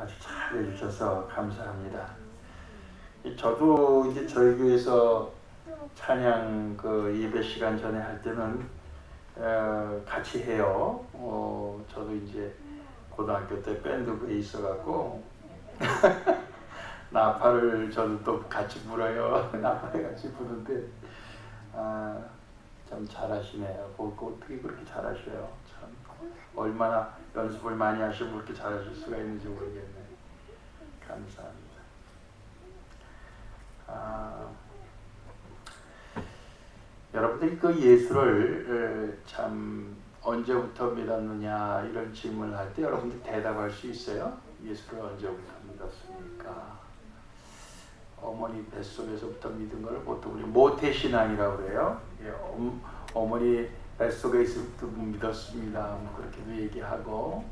아주 잘 해주셔서 감사합니다. 저도 이제 저희 교회에서 찬양 그 예배 시간 전에 할 때는 같이 해요. 저도 이제 고등학교 때 밴드부에 있어갖고 나팔을 저도 또 같이 불어요. 나팔에 같이 부는데 참 잘하시네요. 어떻게 그렇게 잘하셔요? 참 얼마나 연습을 많이 하시면 그렇게 잘하실 수가 있는지 모르겠네. 감사합니다. 여러분들이 그 예수를 참 언제부터 믿었느냐 이런 질문을 할 때 여러분들 대답할 수 있어요? 예수를 언제부터 믿었습니까? 어머니 뱃속에서부터 믿은 걸 보통 우리 모태신앙이라고 그래요. 어머니 뱃속에 있을 때부터 믿었습니다. 그렇게도 얘기하고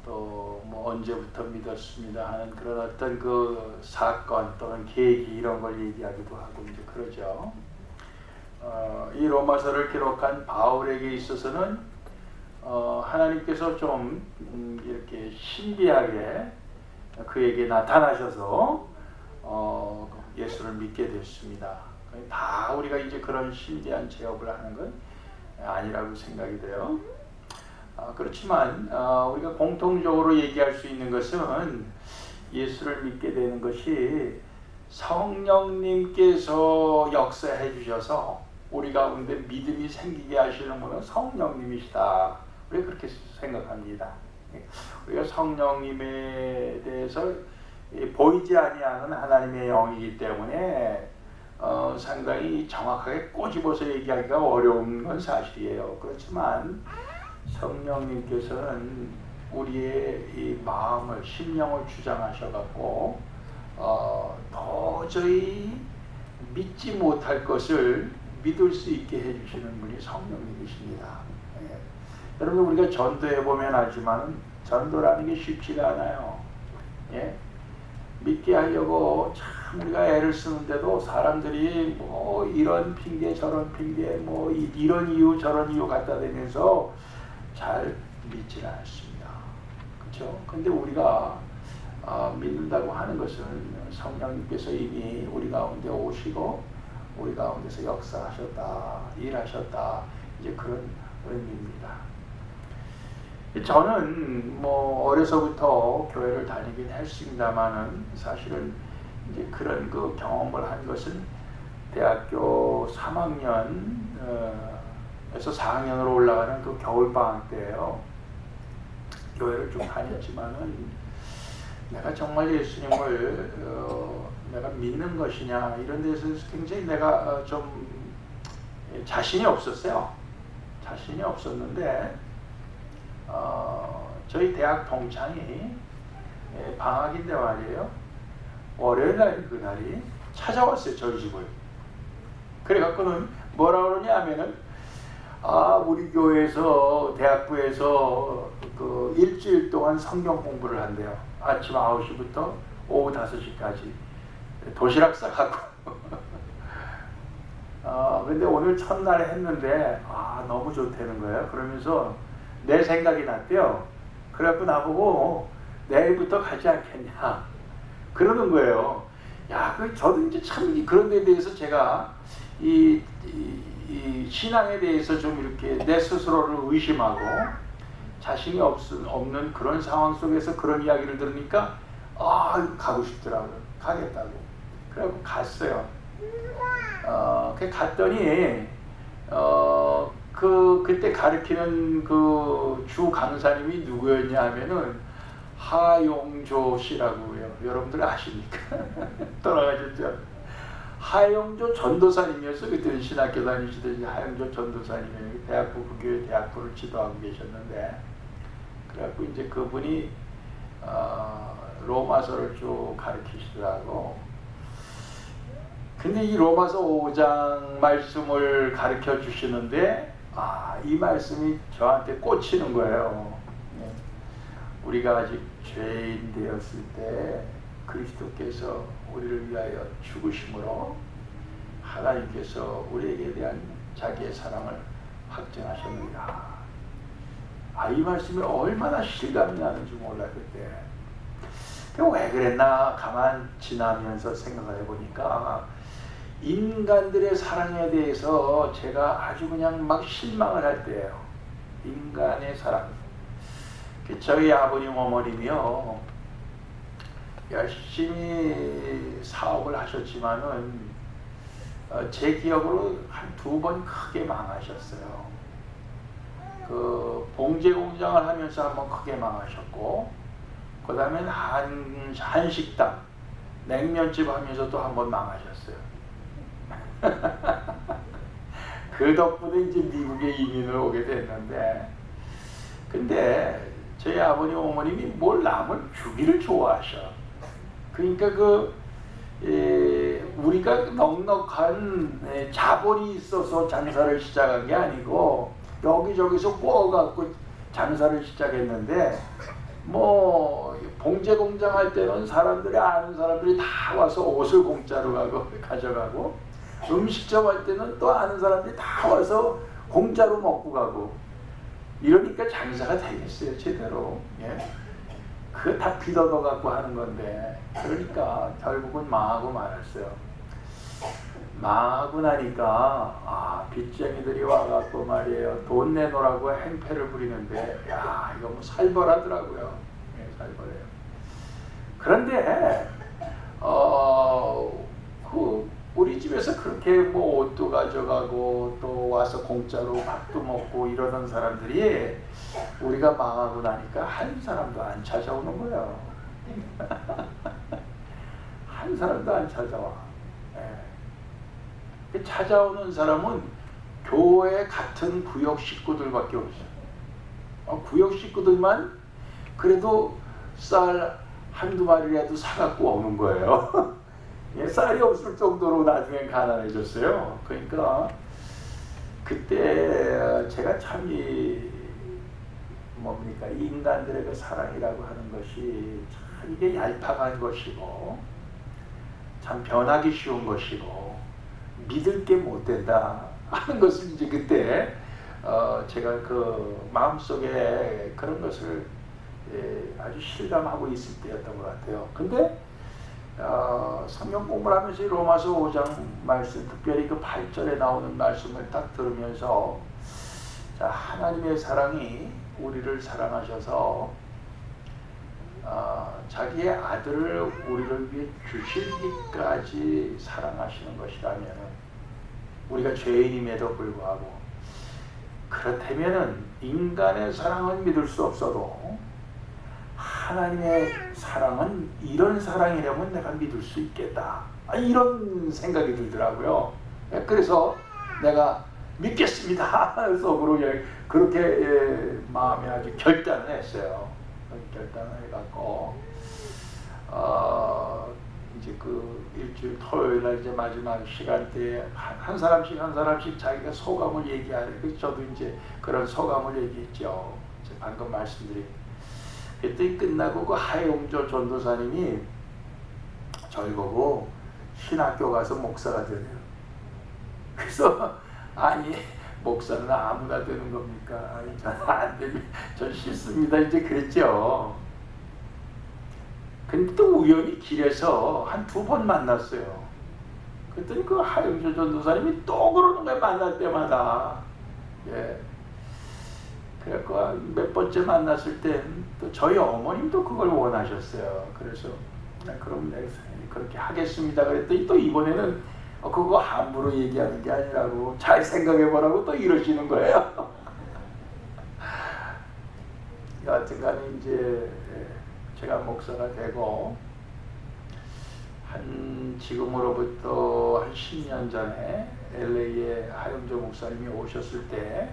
또 뭐 언제부터 믿었습니다 하는 그런 어떤 그 사건 또는 계기 이런 걸 얘기하기도 하고 이제 그러죠. 이 로마서를 기록한 바울에게 있어서는 하나님께서 좀 이렇게 신비하게 그에게 나타나셔서 예수를 믿게 됐습니다. 다 우리가 이제 그런 신비한 제업을 하는 건 아니라고 생각이 돼요. 그렇지만 우리가 공통적으로 얘기할 수 있는 것은 예수를 믿게 되는 것이 성령님께서 역사해 주셔서 우리 가운데 믿음이 생기게 하시는 분은 성령님이시다. 우리가 그렇게 생각합니다. 우리가 성령님에 대해서 보이지 아니하는 하나님의 영이기 때문에 상당히 정확하게 꼬집어서 얘기하기가 어려운 건 사실이에요. 그렇지만 성령님께서는 우리의 이 마음을, 심령을 주장하셔갖고 도저히 믿지 못할 것을 믿을 수 있게 해주시는 분이 성령님이십니다. 여러분 우리가 전도해보면 알지만 전도라는 게 쉽지가 않아요. 믿게 하려고 참 우리가 애를 쓰는데도 사람들이 뭐 이런 핑계 저런 핑계 뭐 이런 이유 저런 이유 갖다 대면서 잘 믿지 않습니다. 그렇죠? 근데 우리가 믿는다고 하는 것은 성령님께서 이미 우리 가운데 오시고 우리 가운데서 역사하셨다, 일하셨다, 이제 그런 의미입니다. 저는 뭐 어려서부터 교회를 다니긴 했습니다만은 사실은 이제 그런 그 경험을 한 것은 대학교 3학년에서 4학년으로 올라가는 그 겨울방학 때예요. 교회를 좀 다녔지만은 내가 정말 예수님을 내가 믿는 것이냐 이런 데서 굉장히 내가 좀 자신이 없었어요. 자신이 없었는데 저희 대학 동창이 방학인데 말이에요. 월요일 날 그날이 찾아왔어요. 저희 집을. 그래갖고는 뭐라 그러냐 하면은 우리 교회에서 대학부에서 그 일주일 동안 성경 공부를 한대요. 아침 9시부터 오후 5시까지 도시락 싸갖고 근데 오늘 첫날 했는데 너무 좋다는 거예요. 그러면서 내 생각이 났대요. 그래갖고 나보고 내일부터 가지 않겠냐 그러는 거예요. 저도 이제 참 그런 데에 대해서 제가 이 신앙에 대해서 좀 이렇게 내 스스로를 의심하고 자신이 없는 그런 상황 속에서 그런 이야기를 들으니까 가고 싶더라고요. 가겠다고. 그래갖고 갔어요. 갔더니 그때 가르치는 그 주 강사님이 누구였냐 하면은 하용조 씨라고요. 여러분들 아십니까? 돌아가셨죠? 하용조 전도사님이었어요. 그때는 신학교 다니시던 하용조 전도사님이 대학부 그 교회 대학부를 지도하고 계셨는데 그래갖고 이제 그분이 로마서를 쭉 가르치시더라고. 근데 이 로마서 5장 말씀을 가르쳐 주시는데 이 말씀이 저한테 꽂히는 거예요. 우리가 아직 죄인 되었을 때 그리스도께서 우리를 위하여 죽으심으로 하나님께서 우리에게 대한 자기의 사랑을 확증하셨느니라. 이 말씀이 얼마나 실감이 나는지 몰라요. 그때 왜 그랬나 가만 지나면서 생각을 해보니까 인간들의 사랑에 대해서 제가 아주 그냥 막 실망을 할 때예요. 인간의 사랑. 저희 아버님 어머님이요 열심히 사업을 하셨지만은 제 기억으로 한 2번 크게 망하셨어요. 그 봉제 공장을 하면서 한번 크게 망하셨고, 그 다음에 한식당 냉면집 하면서 또 한번 망하셨어요. 그 덕분에 이제 미국에 이민을 오게 됐는데, 근데 저희 아버님 어머님이 뭘 남을 주기를 좋아하셔. 그러니까 우리가 넉넉한 자본이 있어서 장사를 시작한 게 아니고 여기저기서 꼬아갖고 장사를 시작했는데, 뭐 봉제 공장 할 때는 사람들이 아는 사람들이 다 와서 옷을 공짜로 가져가고, 음식점 할 때는 또 아는 사람들이 다 와서 공짜로 먹고 가고, 이러니까 장사가 되겠어요 제대로. 예? 그거 다 빚어넣어 갖고 하는 건데, 그러니까 결국은 망하고 말았어요. 망하고 나니까 빚쟁이들이 와갖고 말이에요, 돈 내놓으라고 행패를 부리는데, 야 이거 뭐 살벌하더라고요. 예, 살벌해요. 그런데 우리 집에서 그렇게 뭐 옷도 가져가고 또 와서 공짜로 밥도 먹고 이러던 사람들이 우리가 망하고 나니까 한 사람도 안 찾아오는 거예요. 한 사람도 안 찾아와. 예. 찾아오는 사람은 교회 같은 구역 식구들밖에 없어요. 구역 식구들만 그래도 쌀 한두 마리라도 사갖고 오는 거예요. 예, 쌀이 없을 정도로 나중에 가난해졌어요. 그러니까 그때 제가 참 뭡니까, 인간들의 그 사랑이라고 하는 것이 참 이게 얄팍한 것이고 참 변하기 쉬운 것이고 믿을 게 못 된다 하는 것을 이제 그때 제가 그 마음속에 그런 것을 아주 실감하고 있을 때였던 것 같아요. 근데 성경 공부를 하면서 로마서 5장 말씀, 특별히 그 8절에 나오는 말씀을 딱 들으면서, 자, 하나님의 사랑이 우리를 사랑하셔서 자기의 아들을 우리를 위해 주시기까지 사랑하시는 것이라면, 우리가 죄인임에도 불구하고, 그렇다면은 인간의 사랑은 믿을 수 없어도 하나님의 사랑은 이런 사랑이라면 내가 믿을 수 있겠다, 이런 생각이 들더라고요. 그래서 내가 믿겠습니다 속으로 그렇게 마음에 아주 결단을 했어요. 결단을 해갖고 이제 그 일주일 토요일날 이제 마지막 시간대에 한 사람씩 자기가 소감을 얘기하는, 저도 이제 그런 소감을 얘기했죠. 방금 말씀드린. 그때 끝나고 그 하용조 전도사님이 저를 보고 신학교 가서 목사가 되래요. 그래서 아니 목사는 아무나 되는 겁니까? 저는 안 됩니다. 전 싫습니다. 이제 그랬죠. 근데 또 우연히 길에서 한 2번 만났어요. 그랬더니 그 하용조 전도사님이 또 그러는 거예요. 만날 때마다. 예. 그래서 몇 번째 만났을 때 또 저희 어머님도 그걸 원하셨어요. 그래서 그럼 내가 그렇게 하겠습니다 그랬더니 또 이번에는 그거 함부로 얘기하는 게 아니라고 잘 생각해보라고 또 이러시는 거예요. 여하튼간에 이제 제가 목사가 되고 지금으로부터 한 10년 전에 LA에 하용조 목사님이 오셨을 때,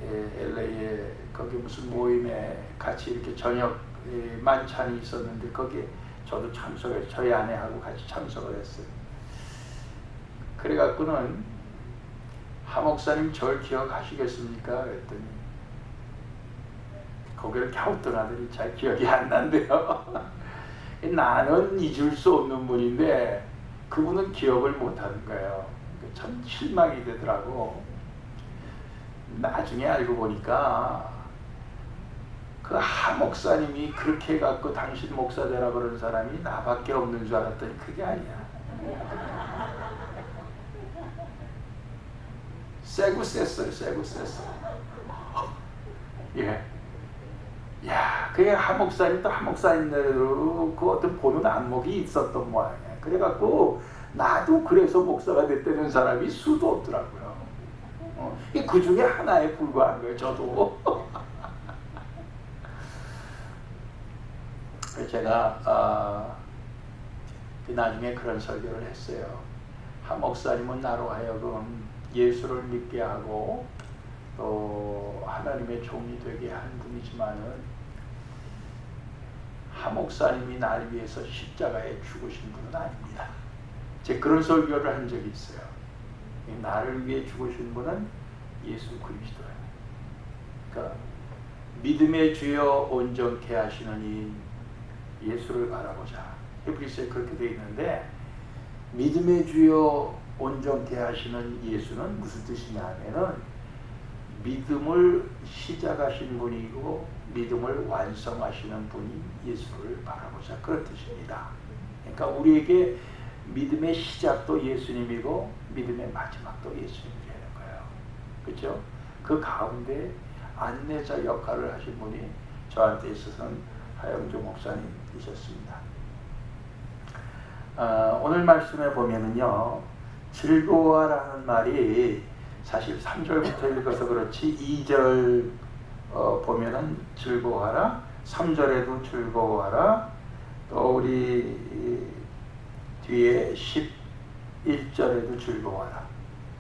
LA에 거기 무슨 모임에 같이 이렇게 저녁 만찬이 있었는데 거기에 저도 참석을, 저희 아내하고 같이 참석을 했어요. 그래갖고는 하 목사님 절 기억하시겠습니까? 그랬더니 거기를 갸우뚱하더니 잘 기억이 안 난대요. 나는 잊을 수 없는 분인데 그분은 기억을 못하는 거예요. 참 실망이 되더라고. 나중에 알고 보니까 그 하목사님이 그렇게 해갖고 당신 목사 되라 그런 사람이 나밖에 없는 줄 알았더니 그게 아니야. 세고 셌어요. 세고 셌어. 예. 야, 그게 하목사님도 하목사님대로 그 어떤 보는 안목이 있었던 모양이야. 그래갖고 나도 그래서 목사가 됐다는 사람이 수도 없더라고요. 그 중에 하나에 불과한 거예요. 저도. 제가 나중에 그런 설교를 했어요. 한 목사님은 나로 하여금 예수를 믿게 하고 또 하나님의 종이 되게 한 분이지만은 한 목사님이 나를 위해서 십자가에 죽으신 분은 아닙니다. 제가 그런 설교를 한 적이 있어요. 나를 위해 죽으신 분은 예수 그리스도예요. 그러니까 믿음의 주여 온전케 하시는 이 예수를 바라보자. 히브리서에 그렇게 되어 있는데 믿음의 주여 온전케 하시는 예수는 무슨 뜻이냐 하면은 믿음을 시작하신 분이고 믿음을 완성하시는 분인 예수를 바라보자. 그런 뜻입니다. 그러니까 우리에게 믿음의 시작도 예수님이고 믿음의 마지막도 예수님이라는 거예요. 그렇죠? 그 가운데 안내자 역할을 하신 분이 저한테 있어서는 하영조 목사님이셨습니다. 오늘 말씀에 보면은요, 즐거워라는 말이 사실 3절부터 읽어서 그렇지 2절 보면은 즐거워하라, 3절에도 즐거워하라, 또 우리 뒤에 11절에도 즐거워하라,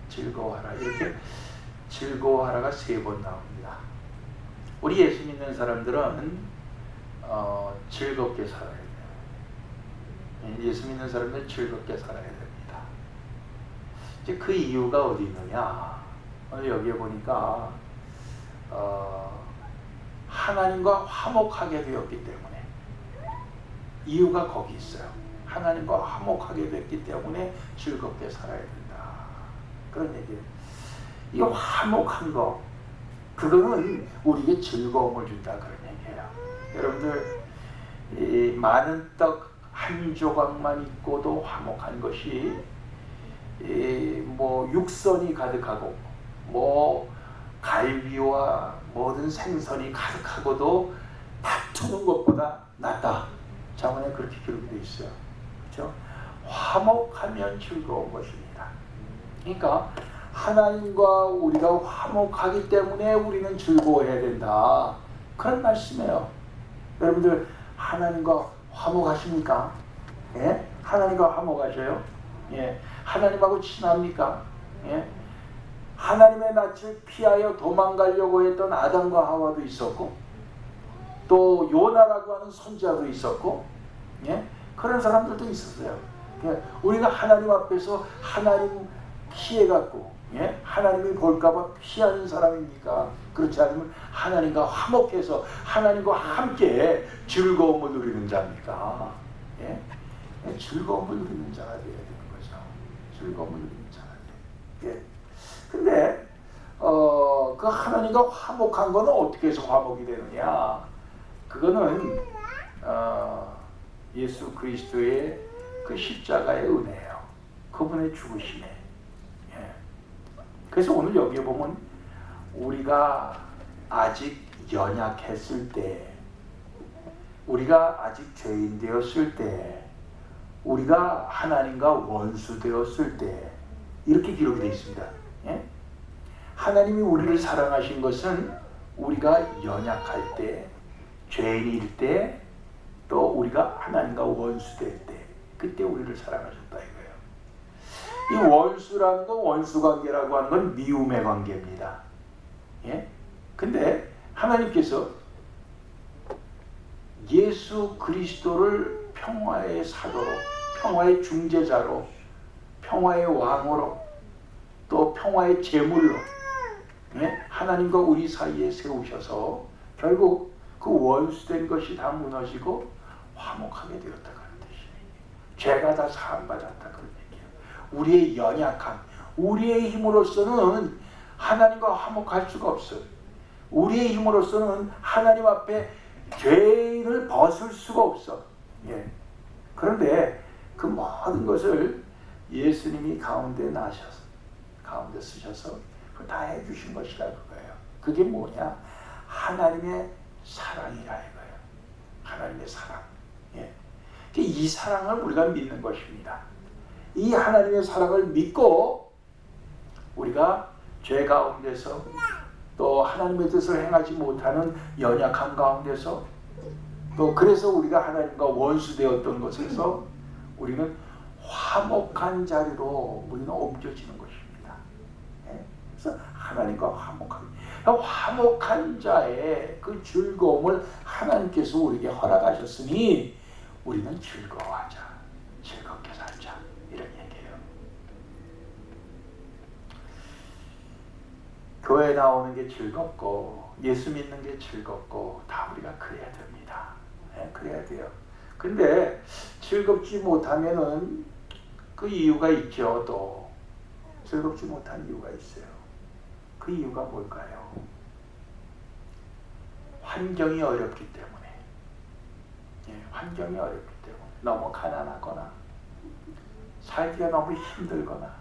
즐거워하라, 이렇게 즐거워하라가 3번 나옵니다. 우리 예수 믿는 사람들은 즐겁게 살아야 돼요. 예수 믿는 사람들은 즐겁게 살아야 됩니다. 이제 그 이유가 어디 있느냐? 오늘 여기에 보니까 하나님과 화목하게 되었기 때문에, 이유가 거기 있어요. 하나님과 화목하게 됐기 때문에 즐겁게 살아야 된다. 그런 얘기예요. 이 화목한 거, 그거는 우리에게 즐거움을 준다. 그런 얘기예요. 여러분들, 이 많은 떡 한 조각만 있고도 화목한 것이 뭐 육선이 가득하고 뭐 갈비와 모든 생선이 가득하고도 다투는 것보다 낫다. 자문에 그렇게 기록이 되어 있어요. 그렇죠? 화목하면 즐거운 것입니다. 그러니까 하나님과 우리가 화목하기 때문에 우리는 즐거워해야 된다. 그런 말씀이에요. 여러분들 하나님과 화목하십니까? 예? 하나님과 화목하셔요? 예. 하나님하고 친합니까? 예. 하나님의 낯을 피하여 도망가려고 했던 아담과 하와도 있었고, 또 요나라고 하는 선지자도 있었고, 예. 그런 사람들도 있었어요. 예. 우리가 하나님 앞에서 하나님 피해갖고, 예? 하나님이 볼까봐 피하는 사람입니까? 그렇지 않으면 하나님과 화목해서 하나님과 함께 즐거움을 누리는 자입니까? 예? 즐거움을 누리는 자가 되어야 되는 거죠. 즐거움을 누리는 자가 돼요. 예. 근데 그 하나님과 화목한 거는 어떻게 해서 화목이 되느냐? 그거는 예수 그리스도의 그 십자가의 은혜예요. 그분의 죽으심에. 그래서 오늘 여기에 보면 우리가 아직 연약했을 때, 우리가 아직 죄인 되었을 때, 우리가 하나님과 원수 되었을 때, 이렇게 기록이 되어 있습니다. 예? 하나님이 우리를 사랑하신 것은 우리가 연약할 때, 죄인일 때, 또 우리가 하나님과 원수 될 때, 그때 우리를 사랑하셨다 이거예요. 이 원수라는 건, 원수관계라고 하는 건 미움의 관계입니다. 예? 근데 하나님께서 예수 그리스도를 평화의 사도로, 평화의 중재자로, 평화의 왕으로, 또 평화의 제물로, 예? 하나님과 우리 사이에 세우셔서 결국 그 원수된 것이 다 무너지고 화목하게 되었다 그런 뜻이에요. 죄가 다 사함받았다 그런 얘기예요. 우리의 연약함, 우리의 힘으로서는 하나님과 화목할 수가 없어요. 우리의 힘으로서는 하나님 앞에 죄인을 벗을 수가 없어. 예. 그런데 그 모든 것을 예수님이 가운데 나셔서, 가운데 쓰셔서 그걸 다 해주신 것이라 그거예요. 그게 뭐냐? 하나님의 사랑이라 이거예요. 하나님의 사랑. 예. 이 사랑을 우리가 믿는 것입니다. 이 하나님의 사랑을 믿고 우리가 죄 가운데서 또 하나님의 뜻을 행하지 못하는 연약함 가운데서 또 그래서 우리가 하나님과 원수되었던 것에서 우리는 화목한 자리로 우리는 옮겨지는 것입니다. 예? 그래서 하나님과 화목한 자의 그 즐거움을 하나님께서 우리에게 허락하셨으니 우리는 즐거워하자, 즐겁게 살자, 이런 얘기예요. 교회 나오는 게 즐겁고 예수 믿는 게 즐겁고 다 우리가 그래야 됩니다. 네, 그래야 돼요. 근데 즐겁지 못하면은 그 이유가 있죠. 또 즐겁지 못한 이유가 있어요. 그 이유가 뭘까요? 환경이 어렵기 때문에. 예, 환경이 어렵기 때문에 너무 가난하거나 살기가 너무 힘들거나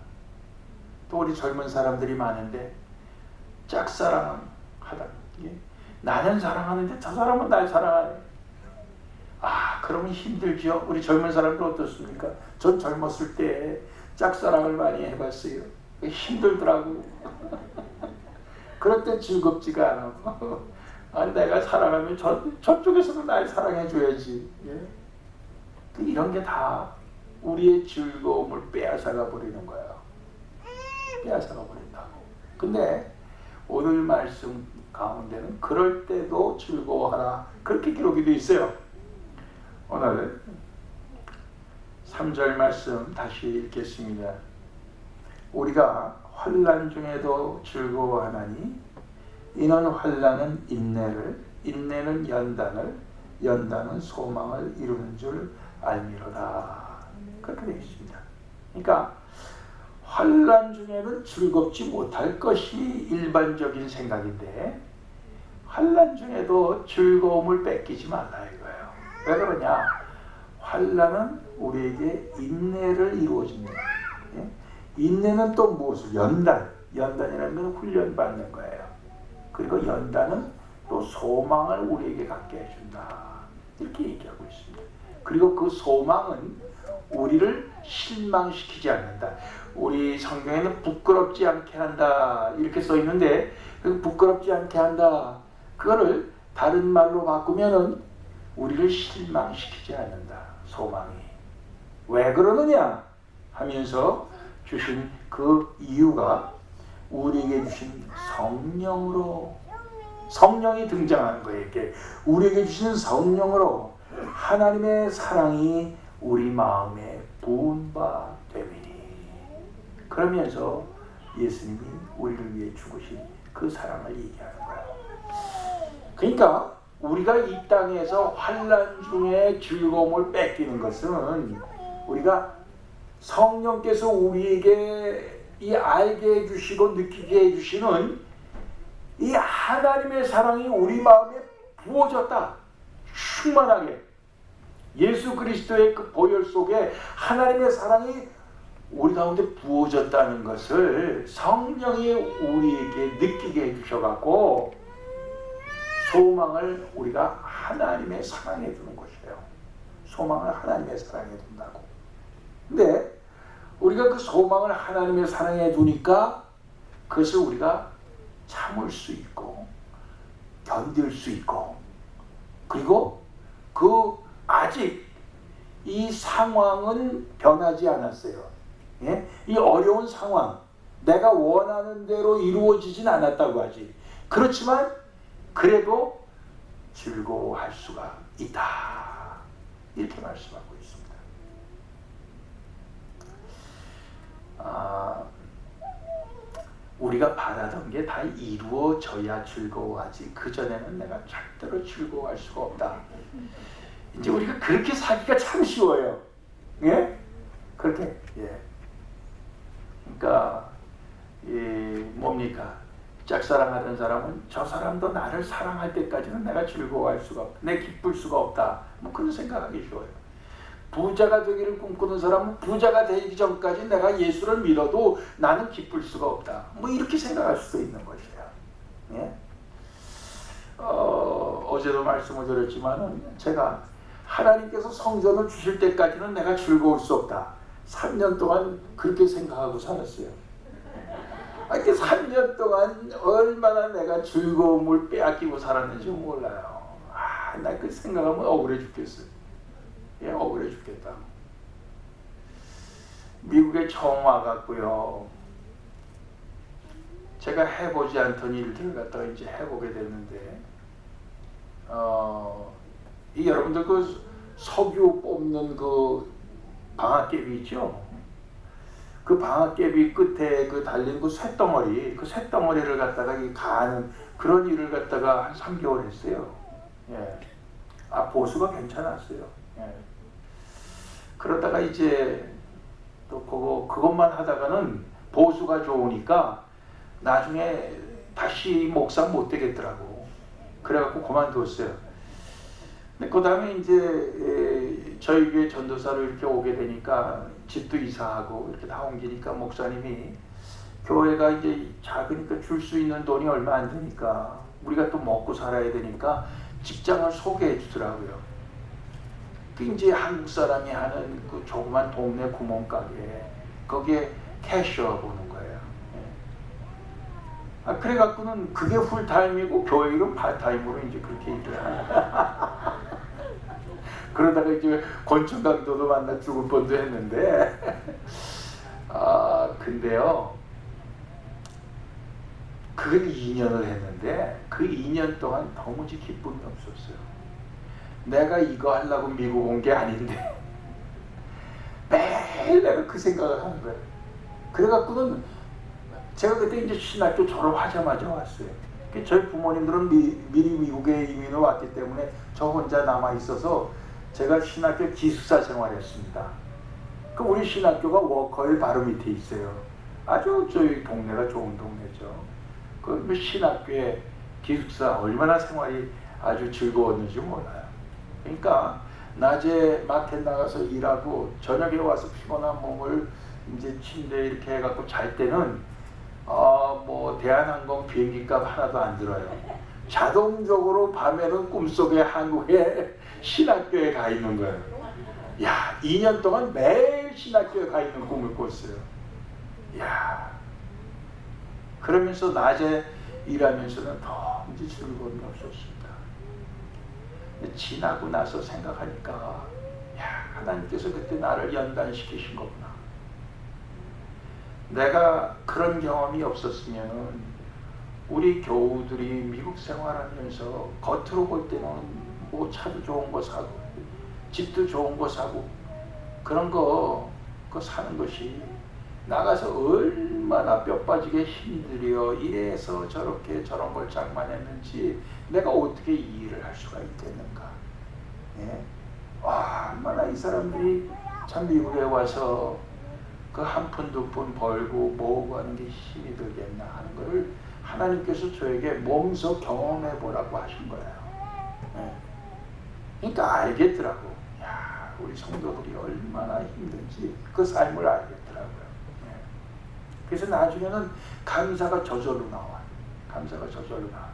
또 우리 젊은 사람들이 많은데 짝사랑하다. 예? 나는 사랑하는데 저 사람은 날 사랑하네. 그러면 힘들죠. 우리 젊은 사람들 어떻습니까? 전 젊었을 때 짝사랑을 많이 해봤어요. 힘들더라고. 그럴 땐 즐겁지가 않아. 내가 사랑하면 저쪽에서도 날 사랑해줘야지. 예? 이런 게 다 우리의 즐거움을 빼앗아가 버리는 거예요. 빼앗아가 버린다고. 근데 오늘 말씀 가운데는 그럴 때도 즐거워하라, 그렇게 기록이 되어 있어요. 오늘 3절 말씀 다시 읽겠습니다. 우리가 환난 중에도 즐거워하나니 이는 환난은 인내를, 인내는 연단을, 연단은 소망을 이루는 줄 알미로다. 그렇게 되어 있습니다. 그러니까 환난 중에는 즐겁지 못할 것이 일반적인 생각인데 환난 중에도 즐거움을 뺏기지 말라 이거예요. 왜 그러냐? 환난은 우리에게 인내를 이루어줍니다. 예? 인내는 또 무엇을? 연단이라는 건 훈련받는 거예요. 그리고 연단은 또 소망을 우리에게 갖게 해준다. 이렇게 얘기하고 있습니다. 그리고 그 소망은 우리를 실망시키지 않는다. 우리 성경에는 부끄럽지 않게 한다 이렇게 써 있는데 그 부끄럽지 않게 한다, 그거를 다른 말로 바꾸면은 우리를 실망시키지 않는다. 소망이 왜 그러느냐 하면서 주신 그 이유가 우리에게 주신 성령이 등장하는 거예요. 이렇게 우리에게 주신 성령으로 하나님의 사랑이 우리 마음에 부은 바 됨이니, 그러면서 예수님이 우리를 위해 죽으신 그 사랑을 얘기하는 거예요. 그러니까 우리가 이 땅에서 환난 중에 즐거움을 뺏기는 것은 우리가 성령께서 우리에게 이 알게 해주시고 느끼게 해주시는 이 하나님의 사랑이 우리 마음에 부어졌다. 충만하게 예수 그리스도의 그 보혈 속에 하나님의 사랑이 우리 가운데 부어졌다는 것을 성령이 우리에게 느끼게 해주셔갖고 소망을 우리가 하나님의 사랑에 두는 것이에요. 소망을 하나님의 사랑에 둔다고. 근데 우리가 그 소망을 하나님의 사랑에 두니까 그것을 우리가 참을 수 있고 견딜 수 있고, 그리고 아직 이 상황은 변하지 않았어요. 예? 이 어려운 상황, 내가 원하는 대로 이루어지진 않았다고 하지. 그렇지만 그래도 즐거워할 수가 있다. 이렇게 말씀하고 있습니다. 우리가 바라던 게 다 이루어져야 즐거워하지 그전에는 내가 절대로 즐거워할 수가 없다. 이제 우리가 그렇게 살기가 참 쉬워요. 예? 그렇게. 예. 그러니까 뭡니까? 짝사랑하던 사람은 저 사람도 나를 사랑할 때까지는 내가 즐거워할 수가 없다. 내 기쁠 수가 없다. 뭐 그런 생각하기 쉬워요. 부자가 되기를 꿈꾸는 사람은 부자가 되기 전까지 내가 예수를 믿어도 나는 기쁠 수가 없다. 뭐 이렇게 생각할 수도 있는 것이에요. 예? 어제도 말씀을 드렸지만 제가 하나님께서 성전을 주실 때까지는 내가 즐거울 수 없다. 3년 동안 그렇게 생각하고 살았어요. 이렇게 3년 동안 얼마나 내가 즐거움을 빼앗기고 살았는지 몰라요. 나 그 생각하면 억울해 죽겠어요. 예, 억울해 죽겠다. 미국에 처음 와갖고요. 제가 해보지 않던 일들을 갖다가 이제 해보게 됐는데, 이 여러분들 그 석유 뽑는 그 방아깨비 있죠? 그 방아깨비 끝에 그 달린 그 쇳덩어리, 그 쇳덩어리를 갖다가 가는 그런 일을 갖다가 한 3개월 했어요. 예. 보수가 괜찮았어요. 예. 그러다가 이제 또 그것만 하다가는 보수가 좋으니까 나중에 다시 목사 못 되겠더라고. 그래갖고 그만뒀어요. 근데 그 다음에 이제 저희 교회 전도사로 이렇게 오게 되니까 집도 이사하고 이렇게 다 옮기니까 목사님이 교회가 이제 작으니까 줄 수 있는 돈이 얼마 안 되니까 우리가 또 먹고 살아야 되니까 직장을 소개해 주더라고요. 그 이제 한국 사람이 하는 그 조그만 동네 구멍가게 거기에 캐셔 보는 거예요. 그래갖고는 그게 풀타임이고 교회 일은 파타임으로 이제 그렇게 일을 하는 거예요. 그러다가 이제 권총 강도도 만나 죽을 뻔도 했는데 근데요 그걸 2년을 했는데 그 2년 동안 도무지 기쁨이 없었어요. 내가 이거 하려고 미국 온 게 아닌데 매일 내가 그 생각을 하는 거예요. 그래갖고는 제가 그때 이제 신학교 졸업하자마자 왔어요. 저희 부모님들은 미리 미국에 이민을 왔기 때문에 저 혼자 남아 있어서 제가 신학교 기숙사 생활했습니다. 그 우리 신학교가 워커힐 바로 밑에 있어요. 아주 저희 동네가 좋은 동네죠. 그 신학교에 기숙사 얼마나 생활이 아주 즐거웠는지 몰라요. 그러니까 낮에 마켓 나가서 일하고 저녁에 와서 피곤한 몸을 이제 침대에 이렇게 해갖고 잘 때는 뭐 대한항공 비행기값 하나도 안 들어요. 자동적으로 밤에는 꿈속에 한국에 신학교에 가 있는 거예요. 야, 2년 동안 매일 신학교에 가 있는 꿈을 꿨어요. 야, 그러면서 낮에 일하면서는 도무지 즐거움이 없었습니다. 지나고 나서 생각하니까 야, 하나님께서 그때 나를 연단시키신 거구나. 내가 그런 경험이 없었으면 우리 교우들이 미국 생활하면서 겉으로 볼 때는 뭐 차도 좋은 거 사고 집도 좋은 거 사고 그런 거 그거 사는 것이 나가서 얼마나 뼈 빠지게 힘들여 이래서 저렇게 저런 걸 장만했는지 내가 어떻게 이 일을 할 수가 있겠는가. 예? 와, 얼마나 이 사람들이 참 미국에 와서 그 한 푼 두 푼 벌고 모으고 하는 게 힘이 들겠나 하는 거를 하나님께서 저에게 몸소 경험해 보라고 하신 거예요. 예. 그러니까 알겠더라고. 야, 우리 성도들이 얼마나 힘든지 그 삶을 알겠더라고요. 예. 그래서 나중에는 감사가 저절로 나와요. 감사가 저절로 나와요.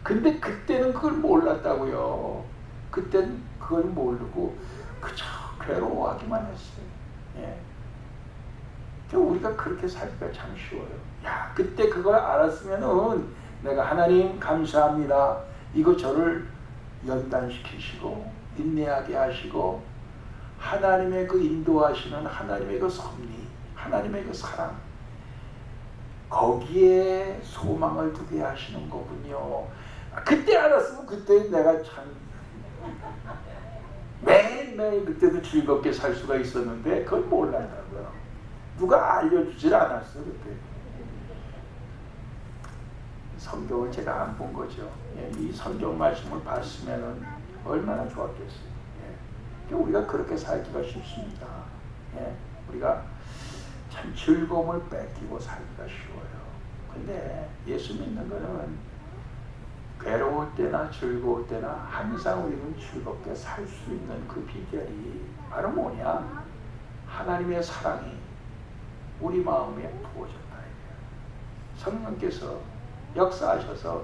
근데 그때는 그걸 몰랐다고요. 그때는 그걸 모르고 그저 괴로워하기만 했어요. 예. 우리가 그렇게 살기가 참 쉬워요. 야, 그때 그걸 알았으면은 내가 하나님 감사합니다. 이거 저를 연단시키시고 인내하게 하시고 하나님의 그 인도하시는 하나님의 그 섭리, 하나님의 그 사랑 거기에 소망을 두게 하시는 거군요. 그때 알았으면 그때 내가 참 매일매일 그때도 즐겁게 살 수가 있었는데 그걸 몰랐다고요. 누가 알려주질 않았어 그때. 성경을 제가 안 본 거죠. 예, 이 성경 말씀을 봤으면 얼마나 좋았겠어요. 예. 우리가 그렇게 살기가 쉽습니다. 예. 우리가 참 즐거움을 뺏기고 살기가 쉬워요. 근데 예수 믿는 거는 괴로울 때나 즐거울 때나 항상 우리는 즐겁게 살 수 있는 그 비결이 바로 뭐냐? 하나님의 사랑이 우리 마음에 부어졌다. 성령께서 역사하셔서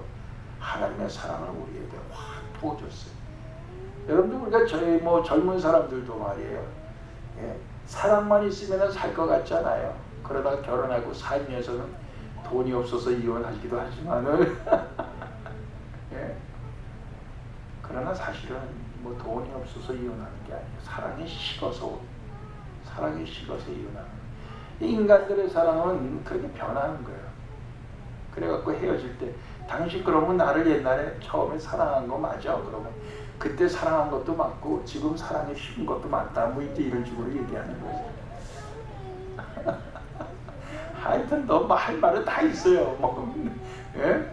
하나님의 사랑을 우리에게 확 부어줬어요. 여러분들 우리가 저희 젊은 사람들도 말이에요. 예, 사랑만 있으면 살 것 같잖아요. 그러다 결혼하고 살면서는 돈이 없어서 이혼하기도 하지만은 예, 그러나 사실은 돈이 없어서 이혼하는 게 아니에요. 사랑이 식어서 이혼하는 거예요. 인간들의 사랑은 그렇게 변하는 거예요. 그래갖고 헤어질 때 당신 그러면 나를 옛날에 처음에 사랑한 거 맞아? 그러면 그때 사랑한 것도 맞고 지금 사랑이 식은 것도 맞다. 이제 이런 식으로 얘기하는 거죠. 하여튼 너 할 말은 다 있어요. 예?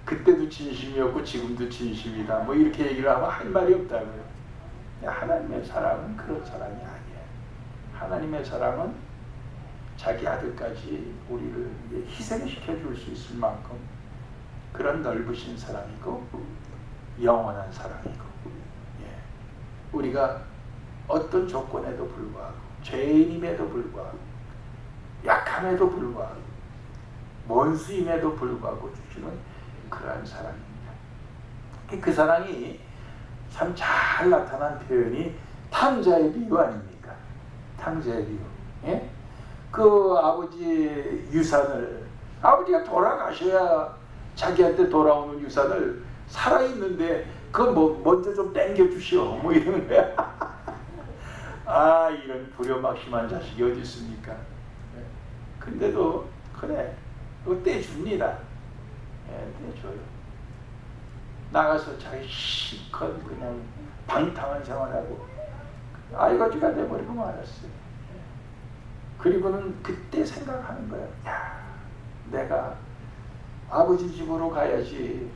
그때도 진심이었고 지금도 진심이다. 이렇게 얘기를 하면 할 말이 없다고요. 하나님의 사랑은 그런 사랑이 아니에요. 하나님의 사랑은 자기 아들까지 우리를 희생시켜 줄 수 있을 만큼 그런 넓으신 사랑이고 영원한 사랑이고, 예. 우리가 어떤 조건에도 불구하고 죄인임에도 불구하고 약함에도 불구하고 원수임에도 불구하고 주시는 그러한 사랑입니다. 그 사랑이 참 잘 나타난 표현이 탕자의 비유 아닙니까? 탕자의 비유. 예? 그 아버지 유산을, 아버지가 돌아가셔야 자기한테 돌아오는 유산을 살아있는데 먼저 좀 땡겨주시오 이러는 거야. 아, 이런 불효막심한 자식이 어디 있습니까? 근데도 그래, 그거 떼줍니다. 떼줘요. 나가서 자기 실컷 그냥 방탕한 생활하고 알거지가 돼버리고 말았어요. 그리고는 그때 생각하는 거예요. 야, 내가 아버지 집으로 가야지.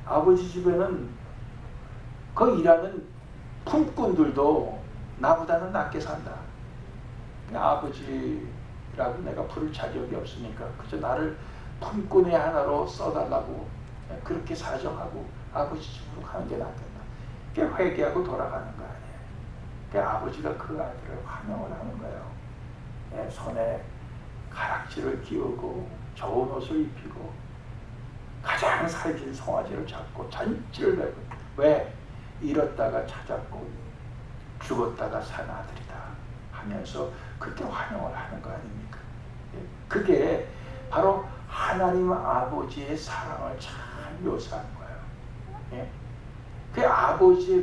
아버지 집에는 그 일하는 품꾼들도 나보다는 낫게 산다. 아버지라고 내가 부를 자격이 없으니까 그저 나를 품꾼의 하나로 써달라고 그렇게 사정하고 아버지 집으로 가는 게 낫겠다. 그게 회개하고 돌아가는 거 아니에요. 아버지가 그 아들을 환영을 하는 거예요. 손에 가락지를 끼우고 좋은 옷을 입히고 가장 살긴 송아지를 잡고 잔치를 내고, 왜? 잃었다가 찾았고 죽었다가 산 아들이다 하면서 그렇게 환영을 하는 거 아닙니까? 그게 바로 하나님 아버지의 사랑을 잘 묘사한 거예요. 그 아버지의